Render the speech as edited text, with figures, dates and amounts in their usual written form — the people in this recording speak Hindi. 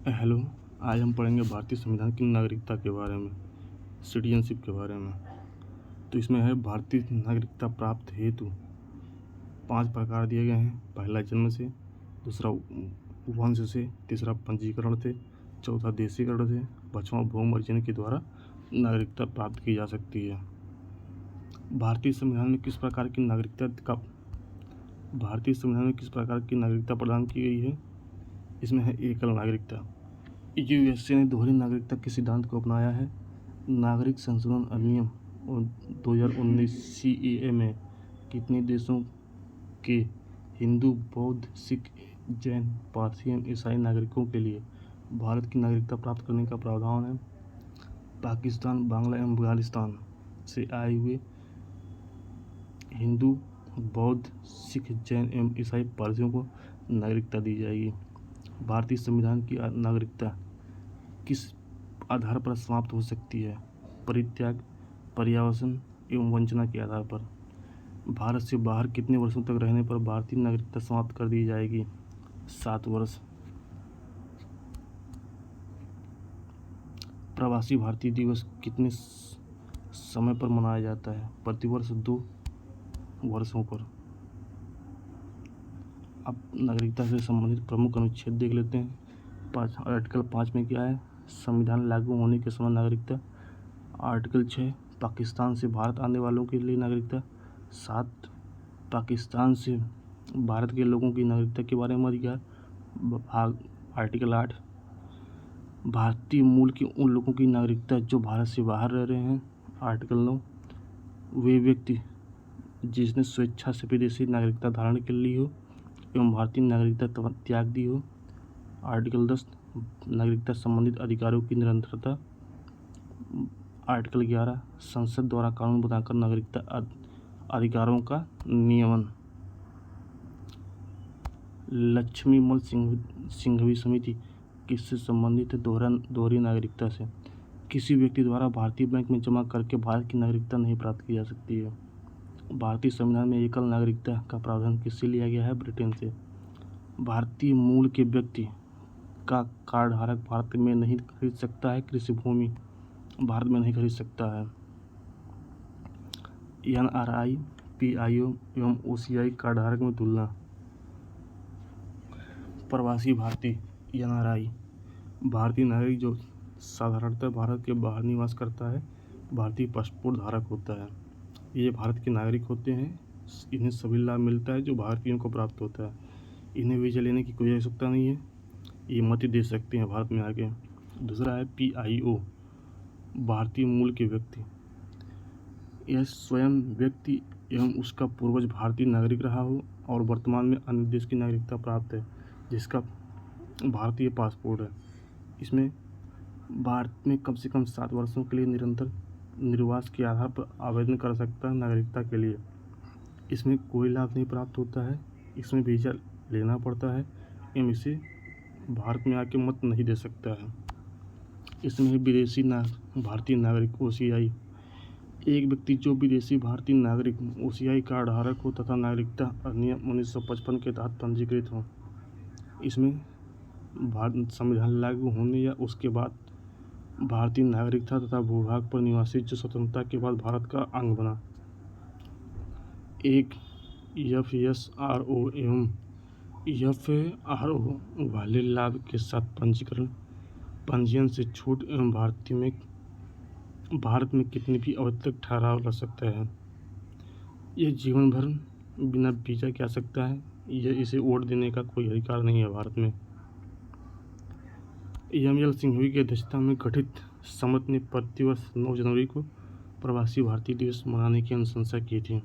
हेलो। आज हम पढ़ेंगे भारतीय संविधान की नागरिकता के बारे में, सिटीजनशिप के बारे में। तो इसमें है भारतीय नागरिकता प्राप्त हेतु 5 प्रकार दिए गए हैं। पहला जन्म से, दूसरा वंश से, तीसरा पंजीकरण से, चौथा देशीकरण से, पाँचवां भूमि अर्जन के द्वारा नागरिकता प्राप्त की जा सकती है। भारतीय संविधान में किस प्रकार की नागरिकता प्रदान की गई है? इसमें है एकल नागरिकता। यूएसए ने दोहरी नागरिकता के सिद्धांत को अपनाया है। नागरिक संशोधन अधिनियम 2019 सीएए में कितने देशों के हिंदू, बौद्ध, सिख, जैन, पारसी एवं ईसाई नागरिकों के लिए भारत की नागरिकता प्राप्त करने का प्रावधान है? पाकिस्तान, बांग्ला एवं अफगानिस्तान से आए हुए हिंदू, बौद्ध, सिख, जैन एवं ईसाई पारसियों को नागरिकता दी जाएगी। भारतीय संविधान की नागरिकता किस आधार पर समाप्त हो सकती है? परित्याग, पर्यावसन एवं वंचना के आधार पर। भारत से बाहर कितने वर्षों तक रहने पर भारतीय नागरिकता समाप्त कर दी जाएगी? 7 वर्ष। प्रवासी भारतीय दिवस कितने समय पर मनाया जाता है? प्रतिवर्ष 2 वर्षों पर। अब नागरिकता से संबंधित प्रमुख अनुच्छेद देख लेते हैं। आर्टिकल 5 में क्या है? संविधान लागू होने के समय नागरिकता। आर्टिकल 6 पाकिस्तान से भारत आने वालों के लिए नागरिकता। 7 पाकिस्तान से भारत के लोगों की नागरिकता के बारे में अधिकार। आर्टिकल 8 भारतीय मूल के उन लोगों की नागरिकता जो भारत से बाहर रह रहे हैं। आर्टिकल 9 वे व्यक्ति जिसने स्वेच्छा से विदेशी नागरिकता धारण कर ली हो एवं भारतीय नागरिकता त्याग दी हो। आर्टिकल 10 नागरिकता संबंधित अधिकारों की निरंतरता। आर्टिकल 11 संसद द्वारा कानून बनाकर नागरिकता अधिकारों का नियमन। लक्ष्मीमल सिंघवी समिति किससे संबंधित है? दोहरी नागरिकता से। किसी व्यक्ति द्वारा भारतीय बैंक में जमा करके भारत की नागरिकता नहीं प्राप्त की जा सकती है। भारतीय संविधान में एकल नागरिकता का प्रावधान किससे लिया गया है? ब्रिटेन से। भारतीय मूल के व्यक्ति का कार्ड धारक भारत में नहीं खरीद सकता है। कृषि भूमि भारत में नहीं खरीद सकता है। एनआरआई, पीआईओ एवं ओसीआई कार्ड धारक में तुलना। प्रवासी भारतीय एनआरआई भारतीय नागरिक जो साधारणतः भारत के बाहर निवास करता है, भारतीय पासपोर्ट धारक होता है। ये भारत के नागरिक होते हैं। इन्हें सभी लाभ मिलता है जो भारतीयों को प्राप्त होता है। इन्हें वीज़ा लेने की कोई आवश्यकता नहीं है। ये मत दे सकते हैं भारत में आके। दूसरा है पीआईओ भारतीय मूल के व्यक्ति। यह स्वयं व्यक्ति एवं उसका पूर्वज भारतीय नागरिक रहा हो और वर्तमान में अन्य देश की नागरिकता प्राप्त है जिसका भारतीय पासपोर्ट है। इसमें भारत में कम से कम 7 वर्षों के लिए निरंतर निर्वास के आधार पर आवेदन कर सकता है नागरिकता के लिए। इसमें कोई लाभ नहीं प्राप्त होता है। इसमें वीज़ा लेना पड़ता है एवं इसे भारत में आके मत नहीं दे सकता है। इसमें विदेशी भारतीय नागरिक ओसीआई एक व्यक्ति जो विदेशी भारतीय नागरिक ओसीआई कार्ड धारक हो तथा नागरिकता अधिनियम 1955 के तहत पंजीकृत हो। इसमें भारत संविधान लागू होने या उसके बाद भारतीय नागरिकता तथा भूभाग पर निवासी जो स्वतंत्रता के बाद भारत का अंग बना। एक एफएसआरओ एवं एफआरओ वाले लाभ के साथ पंजीयन से छूट एवं भारत में कितनी भी अवधि तक ठहराव रह सकता है। यह जीवन भर बिना वीज़ा के आ सकता है। यह इसे वोट देने का कोई अधिकार नहीं है भारत में। एमएल सिंघवी की अध्यक्षता में गठित समिति ने प्रतिवर्ष 9 जनवरी को प्रवासी भारतीय दिवस मनाने की अनुशंसा की थी।